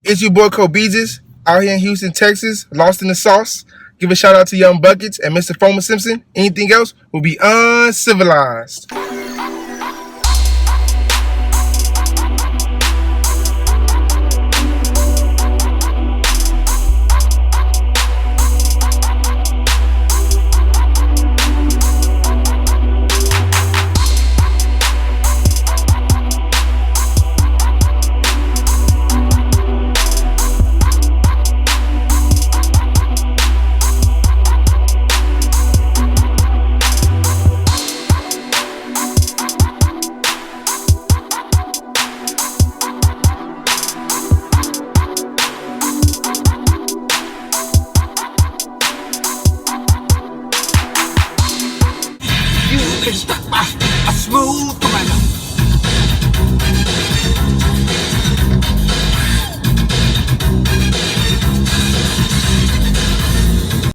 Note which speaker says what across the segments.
Speaker 1: It's your boy Kobeezus out here in Houston, Texas, lost in the sauce. Give a shout out to Young Buckets and Mr. Foamer Simpson. Anything else will be uncivilized.
Speaker 2: A smooth criminal.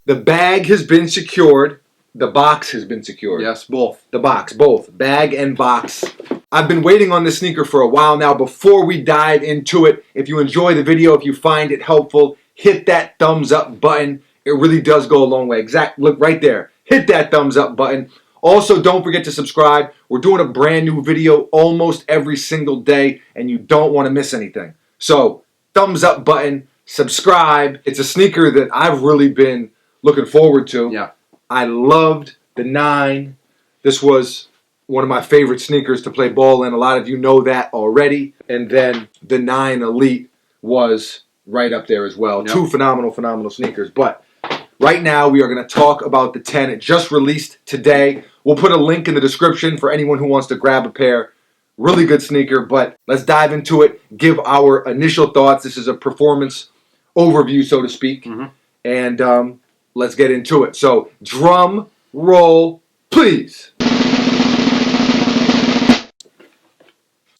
Speaker 3: The bag has been secured. The box has been secured.
Speaker 2: Yes, both.
Speaker 3: The box, both. Bag and box. I've been waiting on this sneaker for a while now. Before we dive into it, if you enjoy the video, if you find it helpful, hit that thumbs up button. It really does go a long way. Look right there. Hit that thumbs up button. Also, don't forget to subscribe. We're doing a brand new video almost every single day, and you don't want to miss anything. So, thumbs up button, subscribe. It's a sneaker that I've really been looking forward to.
Speaker 2: Yeah.
Speaker 3: I loved the 9. This was one of my favorite sneakers to play ball in. A lot of you know that already. And then the 9 Elite was right up there as well.
Speaker 2: Yep.
Speaker 3: Two phenomenal sneakers. But right now we are going to talk about the 10. It just released today. We'll put a link in the description for anyone who wants to grab a pair. Really good sneaker, but let's dive into it. Give our initial thoughts. This is a performance overview, so to speak.
Speaker 2: Mm-hmm.
Speaker 3: And let's get into it. So, drum roll, please.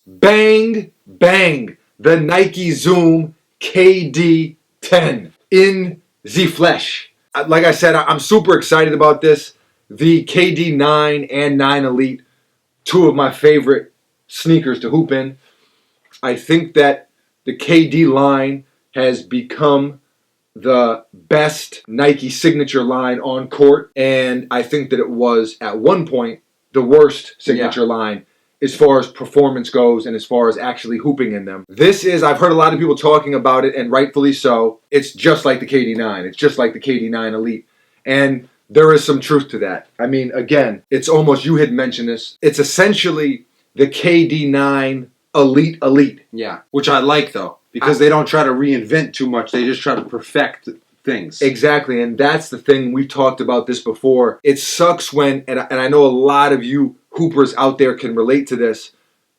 Speaker 3: Bang, bang. The Nike Zoom KD10 in the flesh. Like I said, I'm super excited about this. The KD9 and 9 Elite, two of my favorite sneakers to hoop in. I think that the KD line has become the best Nike signature line on court, and I think that it was at one point the worst signature line as far as performance goes and as far as actually hooping in them. This is, I've heard a lot of people talking about it, and rightfully so. It's just like the KD9. It's just like the KD9 Elite. And there is some truth to that. I mean, again, it's almost, you had mentioned this, it's essentially the KD9 Elite.
Speaker 2: Yeah, which I like, though, because they don't try to reinvent too much. They just try to perfect things.
Speaker 3: Exactly, and that's the thing. We talked about this before. It sucks when, and I know a lot of you hoopers out there can relate to this,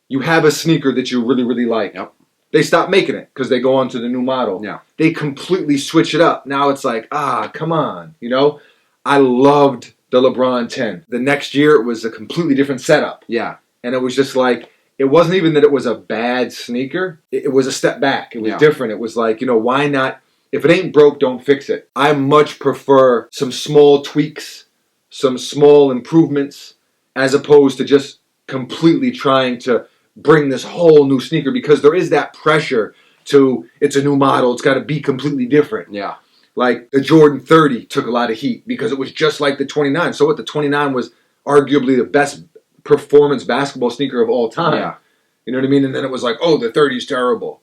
Speaker 3: you have a sneaker that you really, really like.
Speaker 2: Yep.
Speaker 3: They stop making it because they go on to the new model.
Speaker 2: Yeah.
Speaker 3: They completely switch it up. Now it's like, come on, you know? I loved the LeBron 10. The next year, it was a completely different setup.
Speaker 2: Yeah.
Speaker 3: And it was just like, it wasn't even that it was a bad sneaker. It was a step back. It was different. It was like, you know, why not? If it ain't broke, don't fix it. I much prefer some small tweaks, some small improvements, as opposed to just completely trying to bring this whole new sneaker, because there is that pressure to, it's a new model, it's got to be completely different.
Speaker 2: Yeah.
Speaker 3: Like the Jordan 30 took a lot of heat because it was just like the 29. So what, the 29 was arguably the best performance basketball sneaker of all time.
Speaker 2: Yeah.
Speaker 3: You know what I mean? And then it was like, oh, the 30 is terrible.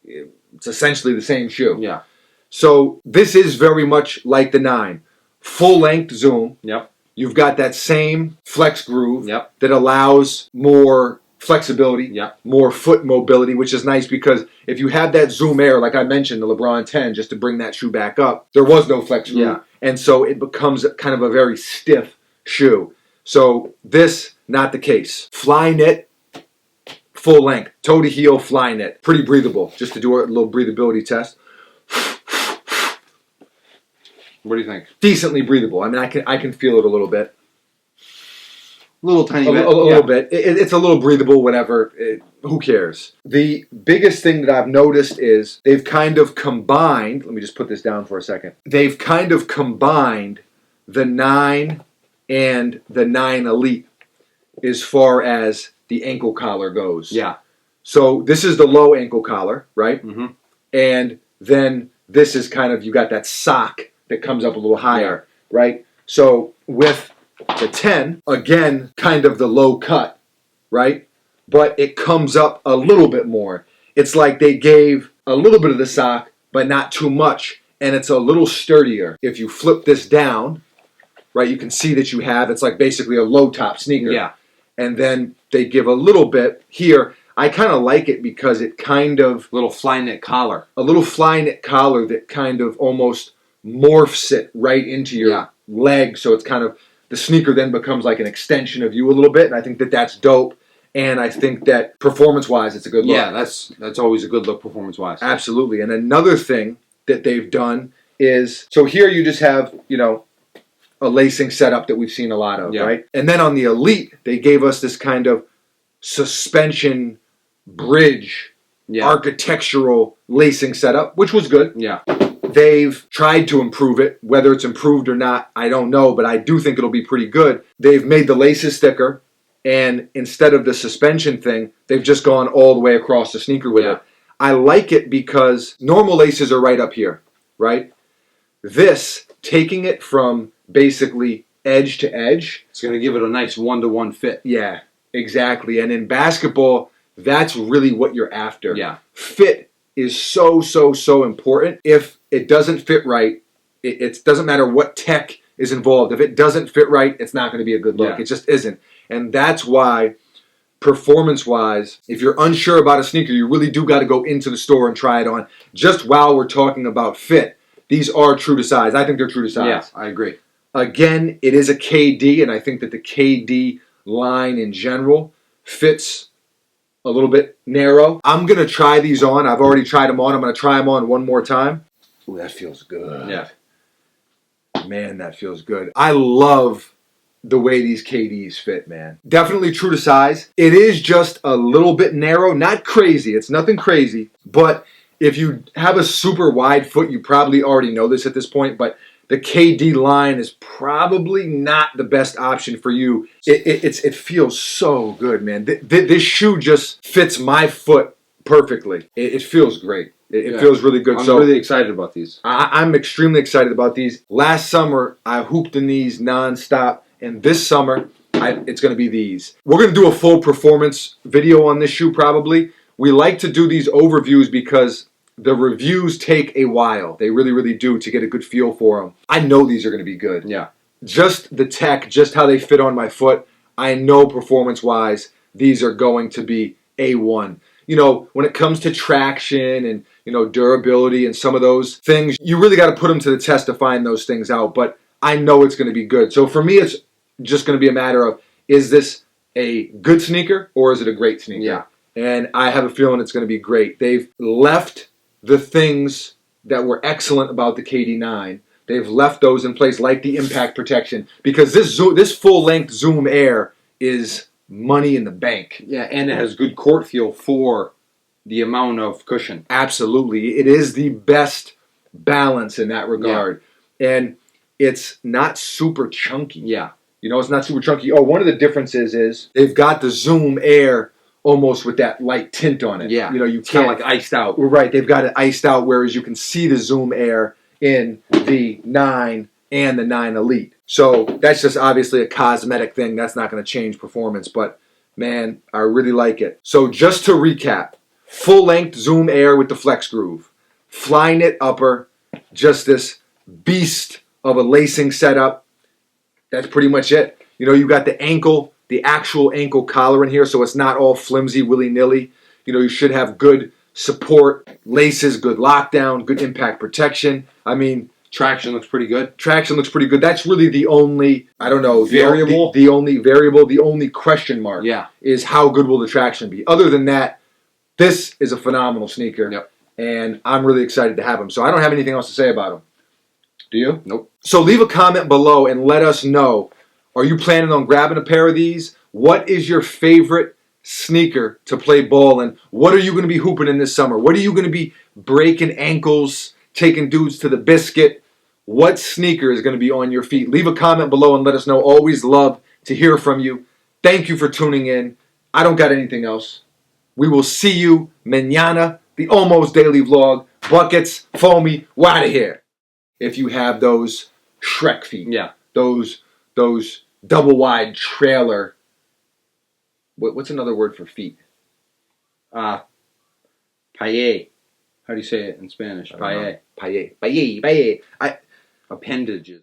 Speaker 3: It's essentially the same shoe.
Speaker 2: Yeah.
Speaker 3: So this is very much like the 9. Full-length Zoom.
Speaker 2: Yep.
Speaker 3: You've got that same flex groove
Speaker 2: Yep.
Speaker 3: that allows more flexibility,
Speaker 2: Yep.
Speaker 3: more foot mobility, which is nice because if you have that Zoom Air, like I mentioned, the LeBron 10, just to bring that shoe back up, there was no flex groove.
Speaker 2: Yeah.
Speaker 3: And so it becomes kind of a very stiff shoe. So this, not the case. Fly knit, full length, toe to heel fly knit. Pretty breathable, just to do a little breathability test.
Speaker 2: What do you think?
Speaker 3: Decently breathable. I mean, I can feel it a little bit.
Speaker 2: Little tiny bit.
Speaker 3: A little bit. It's a little breathable, whatever. Who cares? The biggest thing that I've noticed is they've kind of combined, let me just put this down for a second. They've kind of combined the 9 and the 9 Elite as far as the ankle collar goes.
Speaker 2: Yeah.
Speaker 3: So this is the low ankle collar, right?
Speaker 2: Mm-hmm.
Speaker 3: And then this is kind of, you got that sock that comes up a little higher, right? So with the 10, again, kind of the low cut, right? But it comes up a little bit more. It's like they gave a little bit of the sock, but not too much, and it's a little sturdier. If you flip this down, right, you can see that you have, it's like basically a low top sneaker.
Speaker 2: Yeah.
Speaker 3: And then they give a little bit here. I kind of like it because it kind of...
Speaker 2: Little fly knit collar.
Speaker 3: A little fly knit collar that kind of almost morphs it right into your leg. So it's kind of, the sneaker then becomes like an extension of you a little bit. And I think that that's dope. And I think that performance-wise, it's a good look.
Speaker 2: Yeah, that's always a good look performance-wise.
Speaker 3: Absolutely. And another thing that they've done is, so here you just have, you know, a lacing setup that we've seen a lot of, right? And then on the Elite, they gave us this kind of suspension bridge, architectural lacing setup, which was good.
Speaker 2: Yeah.
Speaker 3: They've tried to improve it. Whether it's improved or not, I don't know, but I do think it'll be pretty good. They've made the laces thicker, and instead of the suspension thing, they've just gone all the way across the sneaker with it. I like it because normal laces are right up here, right? This, taking it from basically edge to edge.
Speaker 2: It's going to give it a nice one-to-one fit.
Speaker 3: Yeah, exactly. And in basketball, that's really what you're after.
Speaker 2: Yeah.
Speaker 3: Fit is so, so, so important. If it doesn't fit right, it doesn't matter what tech is involved. If it doesn't fit right, it's not going to be a good look. It just isn't. And that's why, performance-wise, if you're unsure about a sneaker, you really do got to go into the store and try it on. Just while we're talking about fit, these are true to size. I think they're true to size.
Speaker 2: Yeah, I agree.
Speaker 3: Again, it is a KD, and I think that the KD line in general fits a little bit narrow. I'm going to try these on. I've already tried them on. I'm going to try them on one more time. Ooh, that feels good.
Speaker 2: Yeah.
Speaker 3: Man, that feels good. I love the way these KDs fit, man. Definitely true to size. It is just a little bit narrow. Not crazy. It's nothing crazy. But if you have a super wide foot, you probably already know this at this point, but the KD line is probably not the best option for you. It feels so good, man. This shoe just fits my foot perfectly. It feels great. It feels really good.
Speaker 2: I'm really excited about these.
Speaker 3: I'm extremely excited about these. Last summer, I hooped in these nonstop, and this summer, it's going to be these. We're going to do a full performance video on this shoe probably. We like to do these overviews because the reviews take a while. They really, really do, to get a good feel for them. I know these are going to be good.
Speaker 2: Yeah.
Speaker 3: Just the tech, just how they fit on my foot, I know performance-wise, these are going to be A1. You know, when it comes to traction and, you know, durability and some of those things, you really got to put them to the test to find those things out. But I know it's going to be good. So for me, it's just going to be a matter of, is this a good sneaker or is it a great sneaker?
Speaker 2: Yeah.
Speaker 3: And I have a feeling it's going to be great. They've left the things that were excellent about the KD9. They've left those in place, like the impact protection, because this full-length Zoom Air is money in the bank.
Speaker 2: Yeah, and it has good court feel for the amount of cushion.
Speaker 3: Absolutely. It is the best balance in that regard. Yeah. And it's not super chunky.
Speaker 2: Yeah.
Speaker 3: You know, it's not super chunky. Oh, one of the differences is they've got the Zoom Air almost with that light tint on it.
Speaker 2: Yeah.
Speaker 3: You know, you
Speaker 2: it's
Speaker 3: can't,
Speaker 2: kind of like iced out.
Speaker 3: Right. They've got it iced out, whereas you can see the Zoom Air in the 9 and the 9 Elite. So that's just obviously a cosmetic thing. That's not going to change performance. But, man, I really like it. So just to recap, full-length Zoom Air with the flex groove, fly knit upper, just this beast of a lacing setup. That's pretty much it. You know, you got the ankle, the actual ankle collar in here, so it's not all flimsy, willy-nilly. You know, you should have good support, laces, good lockdown, good impact protection. I mean,
Speaker 2: traction looks pretty good.
Speaker 3: Traction looks pretty good. That's really the only, I don't know,
Speaker 2: variable.
Speaker 3: The only variable, the only question mark is how good will the traction be. Other than that, this is a phenomenal sneaker.
Speaker 2: Yep.
Speaker 3: And I'm really excited to have them. So I don't have anything else to say about them. Do you?
Speaker 2: Nope.
Speaker 3: So leave a comment below and let us know. Are you planning on grabbing a pair of these? What is your favorite sneaker to play ball in? What are you going to be hooping in this summer? What are you going to be breaking ankles, taking dudes to the biscuit? What sneaker is going to be on your feet? Leave a comment below and let us know. Always love to hear from you. Thank you for tuning in. I don't got anything else. We will see you mañana, the almost daily vlog. buckets, foamy, water here. If you have those Shrek feet,
Speaker 2: Yeah.
Speaker 3: those double wide trailer. What's another word for feet?
Speaker 2: Paye. How do you say it in Spanish?
Speaker 3: I don't know.
Speaker 2: Paye.
Speaker 3: Paye.
Speaker 2: Appendages.